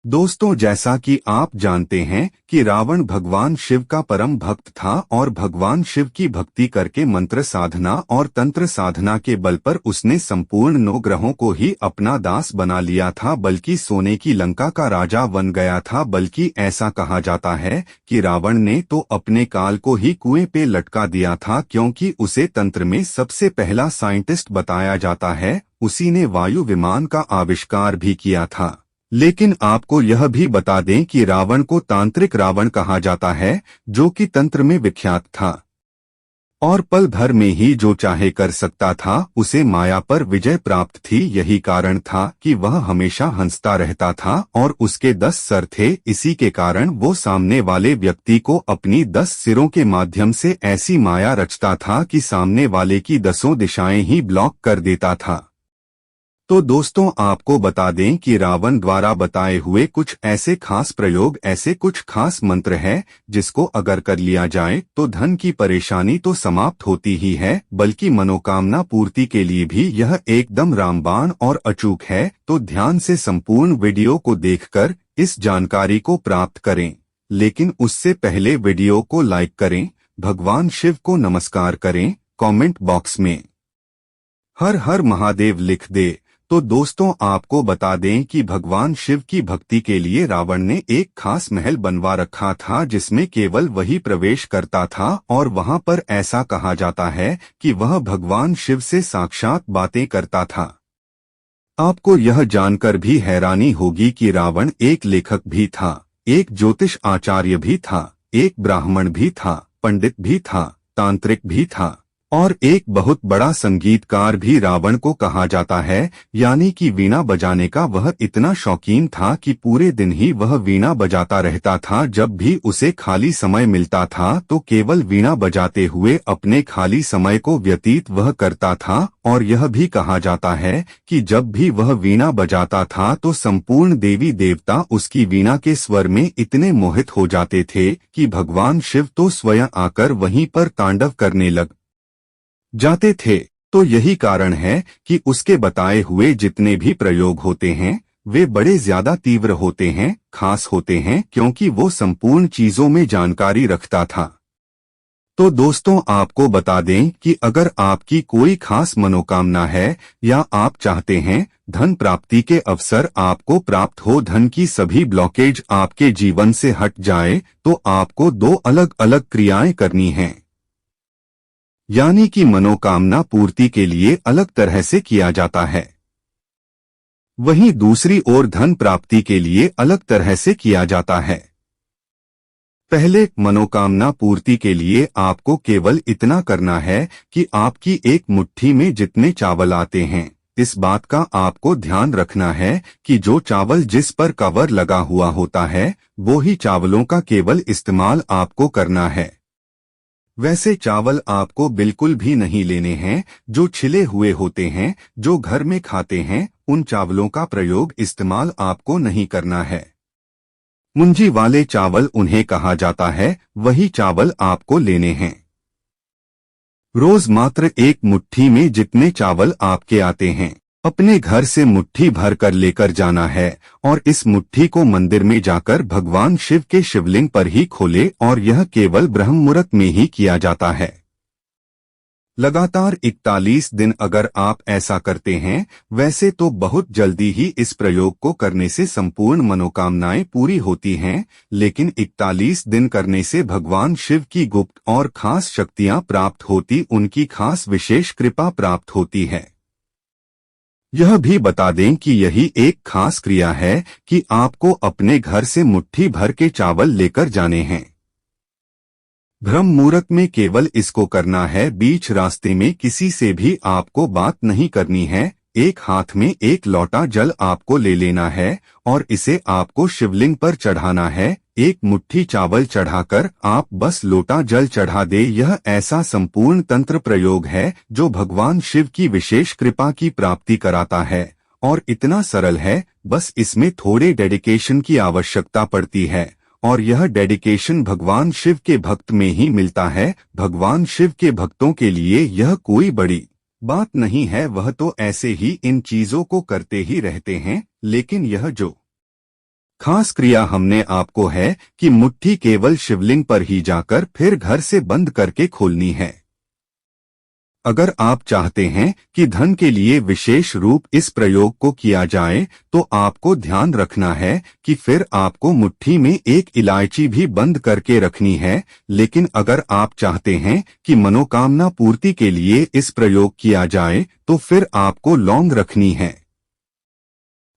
दोस्तों, जैसा कि आप जानते हैं कि रावण भगवान शिव का परम भक्त था और भगवान शिव की भक्ति करके मंत्र साधना और तंत्र साधना के बल पर उसने संपूर्ण 9 ग्रहों को ही अपना दास बना लिया था, बल्कि सोने की लंका का राजा बन गया था। बल्कि ऐसा कहा जाता है कि रावण ने तो अपने काल को ही कुएं पे लटका दिया था, क्योंकि उसे तंत्र में सबसे पहला साइंटिस्ट बताया जाता है। उसी ने वायु विमान का आविष्कार भी किया था। लेकिन आपको यह भी बता दें कि रावण को तांत्रिक रावण कहा जाता है, जो कि तंत्र में विख्यात था और पल भर में ही जो चाहे कर सकता था। उसे माया पर विजय प्राप्त थी। यही कारण था कि वह हमेशा हंसता रहता था और उसके 10 सर थे। इसी के कारण वो सामने वाले व्यक्ति को अपनी 10 सिरों के माध्यम से ऐसी माया रचता था कि सामने वाले की 10 दिशाएं ही ब्लॉक कर देता था। तो दोस्तों, आपको बता दें कि रावण द्वारा बताए हुए कुछ ऐसे खास प्रयोग, ऐसे कुछ खास मंत्र है जिसको अगर कर लिया जाए तो धन की परेशानी तो समाप्त होती ही है, बल्कि मनोकामना पूर्ति के लिए भी यह एकदम रामबाण और अचूक है। तो ध्यान से संपूर्ण वीडियो को देखकर इस जानकारी को प्राप्त करें। लेकिन उससे पहले वीडियो को लाइक करें, भगवान शिव को नमस्कार करें, कमेंट बॉक्स में हर हर महादेव लिख दे। तो दोस्तों, आपको बता दें कि भगवान शिव की भक्ति के लिए रावण ने एक खास महल बनवा रखा था, जिसमें केवल वही प्रवेश करता था और वहां पर ऐसा कहा जाता है कि वह भगवान शिव से साक्षात बातें करता था। आपको यह जानकर भी हैरानी होगी कि रावण एक लेखक भी था, एक ज्योतिष आचार्य भी था, एक ब्राह्मण भी था, पंडित भी था, तांत्रिक भी था और एक बहुत बड़ा संगीतकार भी। रावण को कहा जाता है, यानी कि वीणा बजाने का वह इतना शौकीन था कि पूरे दिन ही वह वीणा बजाता रहता था। जब भी उसे खाली समय मिलता था तो केवल वीणा बजाते हुए अपने खाली समय को व्यतीत वह करता था। और यह भी कहा जाता है कि जब भी वह वीणा बजाता था तो संपूर्ण देवी देवता उसकी वीणा के स्वर में इतने मोहित हो जाते थे कि भगवान शिव तो स्वयं आकर वहीं पर तांडव करने लग जाते थे। तो यही कारण है कि उसके बताए हुए जितने भी प्रयोग होते हैं वे बड़े ज्यादा तीव्र होते हैं, खास होते हैं, क्योंकि वो संपूर्ण चीजों में जानकारी रखता था। तो दोस्तों, आपको बता दें कि अगर आपकी कोई खास मनोकामना है या आप चाहते हैं धन प्राप्ति के अवसर आपको प्राप्त हो, धन की सभी ब्लॉकेज आपके जीवन से हट जाए, तो आपको 2 अलग अलग क्रियाएं करनी हैं। यानी कि मनोकामना पूर्ति के लिए अलग तरह से किया जाता है, वहीं दूसरी ओर धन प्राप्ति के लिए अलग तरह से किया जाता है। पहले मनोकामना पूर्ति के लिए आपको केवल इतना करना है कि आपकी एक मुट्ठी में जितने चावल आते हैं, इस बात का आपको ध्यान रखना है कि जो चावल जिस पर कवर लगा हुआ होता है वो ही चावलों का केवल इस्तेमाल आपको करना है। वैसे चावल आपको बिल्कुल भी नहीं लेने हैं जो छिले हुए होते हैं, जो घर में खाते हैं, उन चावलों का प्रयोग इस्तेमाल आपको नहीं करना है। मुंजी वाले चावल उन्हें कहा जाता है, वही चावल आपको लेने हैं। रोज मात्र एक मुट्ठी में जितने चावल आपके आते हैं अपने घर से मुट्ठी भर कर लेकर जाना है और इस मुट्ठी को मंदिर में जाकर भगवान शिव के शिवलिंग पर ही खोले और यह केवल ब्रह्म मुहूर्त में ही किया जाता है। लगातार 41 दिन अगर आप ऐसा करते हैं, वैसे तो बहुत जल्दी ही इस प्रयोग को करने से संपूर्ण मनोकामनाएं पूरी होती हैं, लेकिन 41 दिन करने से भगवान शिव की गुप्त और खास शक्तियां प्राप्त होती, उनकी खास विशेष कृपा प्राप्त होती है। यह भी बता दें कि यही एक खास क्रिया है कि आपको अपने घर से मुट्ठी भर के चावल लेकर जाने हैं। ब्रह्म मुहूर्त में केवल इसको करना है, बीच रास्ते में किसी से भी आपको बात नहीं करनी है। एक हाथ में एक लोटा जल आपको ले लेना है और इसे आपको शिवलिंग पर चढ़ाना है। एक मुट्ठी चावल चढ़ाकर आप बस लोटा जल चढ़ा दे। यह ऐसा संपूर्ण तंत्र प्रयोग है जो भगवान शिव की विशेष कृपा की प्राप्ति कराता है और इतना सरल है, बस इसमें थोड़े डेडिकेशन की आवश्यकता पड़ती है और यह डेडिकेशन भगवान शिव के भक्त में ही मिलता है। भगवान शिव के भक्तों के लिए यह कोई बड़ी बात नहीं है, वह तो ऐसे ही इन चीजों को करते ही रहते हैं। लेकिन यह जो खास क्रिया हमने आपको है कि मुट्ठी केवल शिवलिंग पर ही जाकर फिर घर से बंद करके खोलनी है। अगर आप चाहते हैं कि धन के लिए विशेष रूप इस प्रयोग को किया जाए तो आपको ध्यान रखना है कि फिर आपको मुट्ठी में एक इलायची भी बंद करके रखनी है। लेकिन अगर आप चाहते हैं कि मनोकामना पूर्ति के लिए इस प्रयोग किया जाए तो फिर आपको लौंग रखनी है।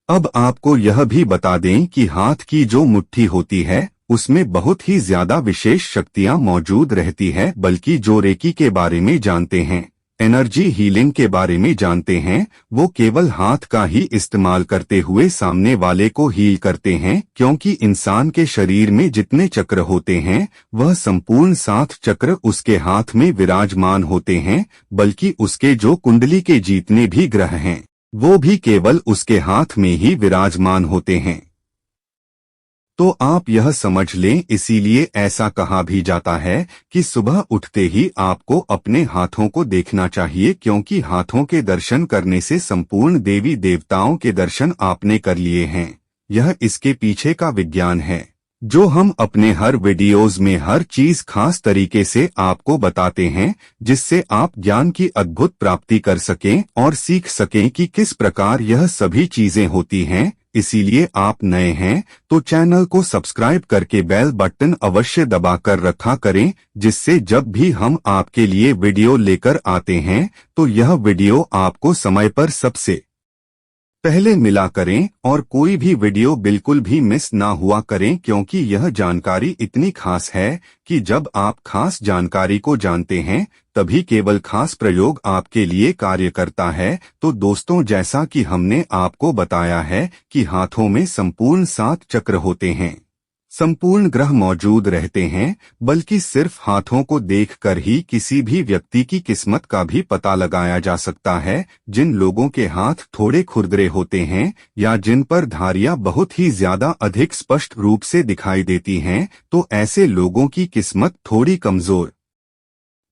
अब आपको यह भी बता दें कि हाथ की जो मुट्ठी होती है उसमें बहुत ही ज्यादा विशेष शक्तियां मौजूद रहती है। बल्कि जो रेकी के बारे में जानते हैं, एनर्जी हीलिंग के बारे में जानते हैं, वो केवल हाथ का ही इस्तेमाल करते हुए सामने वाले को हील करते हैं। क्योंकि इंसान के शरीर में जितने चक्र होते हैं वह संपूर्ण 7 चक्र उसके हाथ में विराजमान होते हैं। बल्कि उसके जो कुंडली के जितने भी ग्रह हैं वो भी केवल उसके हाथ में ही विराजमान होते हैं। तो आप यह समझ लें, इसीलिए ऐसा कहा भी जाता है कि सुबह उठते ही आपको अपने हाथों को देखना चाहिए। क्योंकि हाथों के दर्शन करने से संपूर्ण देवी देवताओं के दर्शन आपने कर लिए हैं। यह इसके पीछे का विज्ञान है जो हम अपने हर वीडियोज में हर चीज खास तरीके से आपको बताते हैं, जिससे आप ज्ञान की अद्भुत प्राप्ति कर सकें और सीख सकें कि किस प्रकार यह सभी चीजें होती हैं। इसीलिए आप नए हैं तो चैनल को सब्सक्राइब करके बेल बटन अवश्य दबाकर रखा करें, जिससे जब भी हम आपके लिए वीडियो लेकर आते हैं तो यह वीडियो आपको समय पर सबसे पहले मिला करें और कोई भी वीडियो बिल्कुल भी मिस ना हुआ करें। क्योंकि यह जानकारी इतनी खास है कि जब आप खास जानकारी को जानते हैं तभी केवल खास प्रयोग आपके लिए कार्य करता है। तो दोस्तों, जैसा कि हमने आपको बताया है कि हाथों में संपूर्ण 7 चक्र होते हैं, संपूर्ण ग्रह मौजूद रहते हैं। बल्कि सिर्फ हाथों को देखकर ही किसी भी व्यक्ति की किस्मत का भी पता लगाया जा सकता है। जिन लोगों के हाथ थोड़े खुरदरे होते हैं या जिन पर धारियां बहुत ही ज्यादा अधिक स्पष्ट रूप से दिखाई देती हैं, तो ऐसे लोगों की किस्मत थोड़ी कमजोर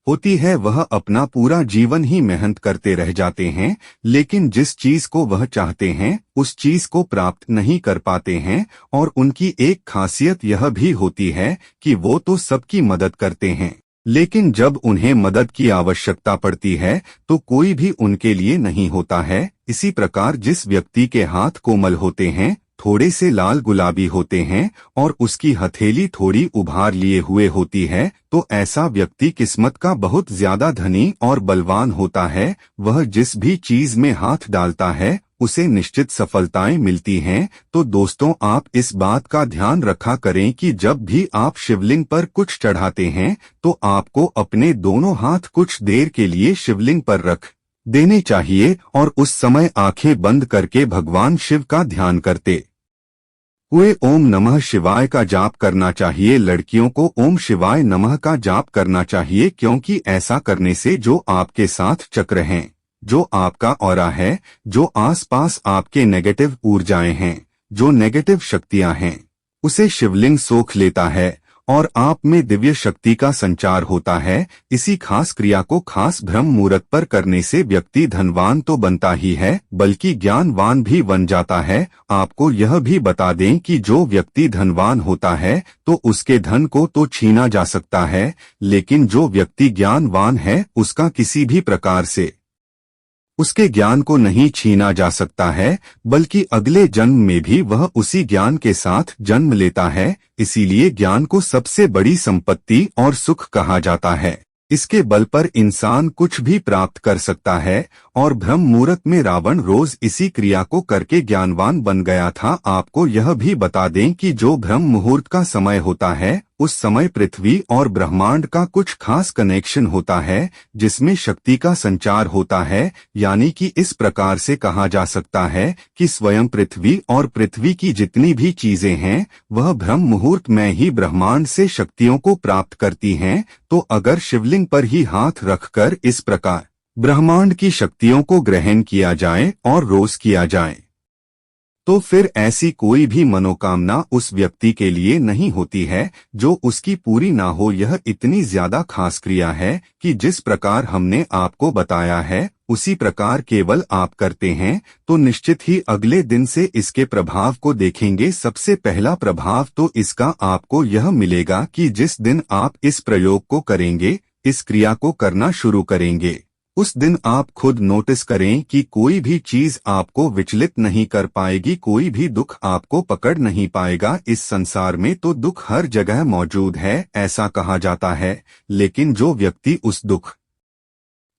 होती है। वह अपना पूरा जीवन ही मेहनत करते रह जाते हैं, लेकिन जिस चीज को वह चाहते हैं उस चीज को प्राप्त नहीं कर पाते हैं। और उनकी एक खासियत यह भी होती है कि वो तो सबकी मदद करते हैं, लेकिन जब उन्हें मदद की आवश्यकता पड़ती है तो कोई भी उनके लिए नहीं होता है। इसी प्रकार जिस व्यक्ति के हाथ कोमल होते हैं, थोड़े से लाल गुलाबी होते हैं और उसकी हथेली थोड़ी उभार लिए हुए होती है, तो ऐसा व्यक्ति किस्मत का बहुत ज्यादा धनी और बलवान होता है। वह जिस भी चीज में हाथ डालता है उसे निश्चित सफलताएं मिलती हैं। तो दोस्तों, आप इस बात का ध्यान रखा करें कि जब भी आप शिवलिंग पर कुछ चढ़ाते हैं तो आपको अपने दोनों हाथ कुछ देर के लिए शिवलिंग पर रख देने चाहिए और उस समय आंखें बंद करके भगवान शिव का ध्यान करते हुए ओम नमः शिवाय का जाप करना चाहिए। लड़कियों को ओम शिवाय नमः का जाप करना चाहिए, क्योंकि ऐसा करने से जो आपके साथ चक्र हैं, जो आपका ऑरा है, जो आसपास आपके नेगेटिव ऊर्जाएं हैं, जो नेगेटिव शक्तियां हैं, उसे शिवलिंग सोख लेता है और आप में दिव्य शक्ति का संचार होता है। इसी खास क्रिया को खास ब्रह्म मुहूर्त पर करने से व्यक्ति धनवान तो बनता ही है बल्कि ज्ञानवान भी बन जाता है। आपको यह भी बता दें कि जो व्यक्ति धनवान होता है तो उसके धन को तो छीना जा सकता है, लेकिन जो व्यक्ति ज्ञानवान है उसका किसी भी प्रकार से उसके ज्ञान को नहीं छीना जा सकता है, बल्कि अगले जन्म में भी वह उसी ज्ञान के साथ जन्म लेता है। इसीलिए ज्ञान को सबसे बड़ी संपत्ति और सुख कहा जाता है। इसके बल पर इंसान कुछ भी प्राप्त कर सकता है और ब्रह्म मुहूर्त में रावण रोज इसी क्रिया को करके ज्ञानवान बन गया था। आपको यह भी बता दें कि जो ब्रह्म मुहूर्त का समय होता है उस समय पृथ्वी और ब्रह्मांड का कुछ खास कनेक्शन होता है, जिसमें शक्ति का संचार होता है। यानी कि इस प्रकार से कहा जा सकता है कि स्वयं पृथ्वी और पृथ्वी की जितनी भी चीजें हैं वह ब्रह्म मुहूर्त में ही ब्रह्मांड से शक्तियों को प्राप्त करती हैं। तो अगर शिवलिंग पर ही हाथ रखकर इस प्रकार ब्रह्मांड की शक्तियों को ग्रहण किया जाए और रोज किया जाए तो फिर ऐसी कोई भी मनोकामना उस व्यक्ति के लिए नहीं होती है जो उसकी पूरी ना हो। यह इतनी ज्यादा खास क्रिया है कि जिस प्रकार हमने आपको बताया है उसी प्रकार केवल आप करते हैं तो निश्चित ही अगले दिन से इसके प्रभाव को देखेंगे। सबसे पहला प्रभाव तो इसका आपको यह मिलेगा कि जिस दिन आप इस प्रयोग को करेंगे, इस क्रिया को करना शुरू करेंगे, उस दिन आप खुद नोटिस करें कि कोई भी चीज आपको विचलित नहीं कर पाएगी, कोई भी दुख आपको पकड़ नहीं पाएगा। इस संसार में तो दुख हर जगह मौजूद है ऐसा कहा जाता है, लेकिन जो व्यक्ति उस दुख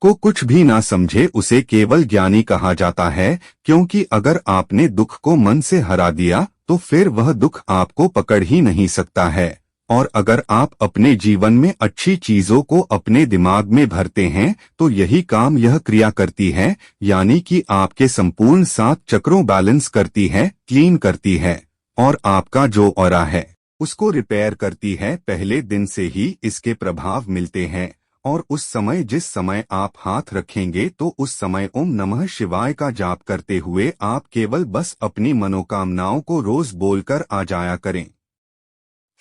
को कुछ भी ना समझे उसे केवल ज्ञानी कहा जाता है, क्योंकि अगर आपने दुख को मन से हरा दिया तो फिर वह दुख आपको पकड़ ही नहीं सकता है। और अगर आप अपने जीवन में अच्छी चीजों को अपने दिमाग में भरते हैं तो यही काम यह क्रिया करती है, यानी कि आपके संपूर्ण 7 चक्रों बैलेंस करती है, क्लीन करती है और आपका जो ऑरा है उसको रिपेयर करती है। पहले दिन से ही इसके प्रभाव मिलते हैं और उस समय जिस समय आप हाथ रखेंगे तो उस समय ओम नमः शिवाय का जाप करते हुए आप केवल बस अपनी मनोकामनाओं को रोज बोलकर आ जाया करें।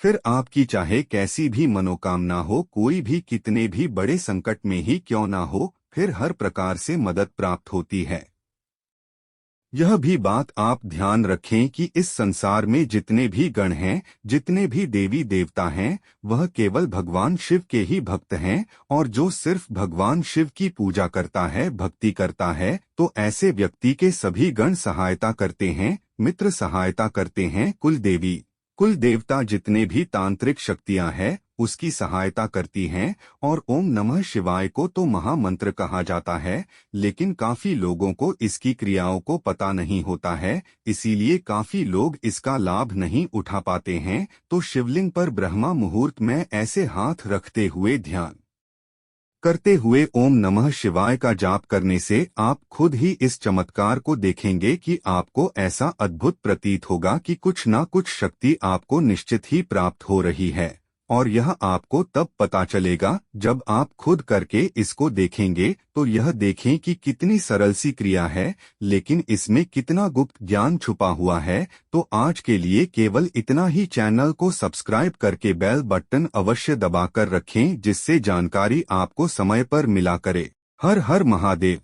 फिर आपकी चाहे कैसी भी मनोकामना हो, कोई भी कितने भी बड़े संकट में ही क्यों ना हो, फिर हर प्रकार से मदद प्राप्त होती है। यह भी बात आप ध्यान रखें कि इस संसार में जितने भी गण हैं, जितने भी देवी देवता हैं, वह केवल भगवान शिव के ही भक्त हैं। और जो सिर्फ भगवान शिव की पूजा करता है, भक्ति करता है, तो ऐसे व्यक्ति के सभी गण सहायता करते हैं, मित्र सहायता करते हैं, कुल देवता जितने भी तांत्रिक शक्तियां हैं उसकी सहायता करती हैं। और ओम नमः शिवाय को तो महामंत्र कहा जाता है, लेकिन काफी लोगों को इसकी क्रियाओं को पता नहीं होता है, इसीलिए काफी लोग इसका लाभ नहीं उठा पाते हैं। तो शिवलिंग पर ब्रह्मा मुहूर्त में ऐसे हाथ रखते हुए ध्यान करते हुए ओम नमः शिवाय का जाप करने से आप खुद ही इस चमत्कार को देखेंगे कि आपको ऐसा अद्भुत प्रतीत होगा कि कुछ ना कुछ शक्ति आपको निश्चित ही प्राप्त हो रही है। और यह आपको तब पता चलेगा जब आप खुद करके इसको देखेंगे। तो यह देखें कि कितनी सरल सी क्रिया है, लेकिन इसमें कितना गुप्त ज्ञान छुपा हुआ है। तो आज के लिए केवल इतना ही। चैनल को सब्सक्राइब करके बेल बटन अवश्य दबाकर रखें, जिससे जानकारी आपको समय पर मिला करे। हर हर महादेव।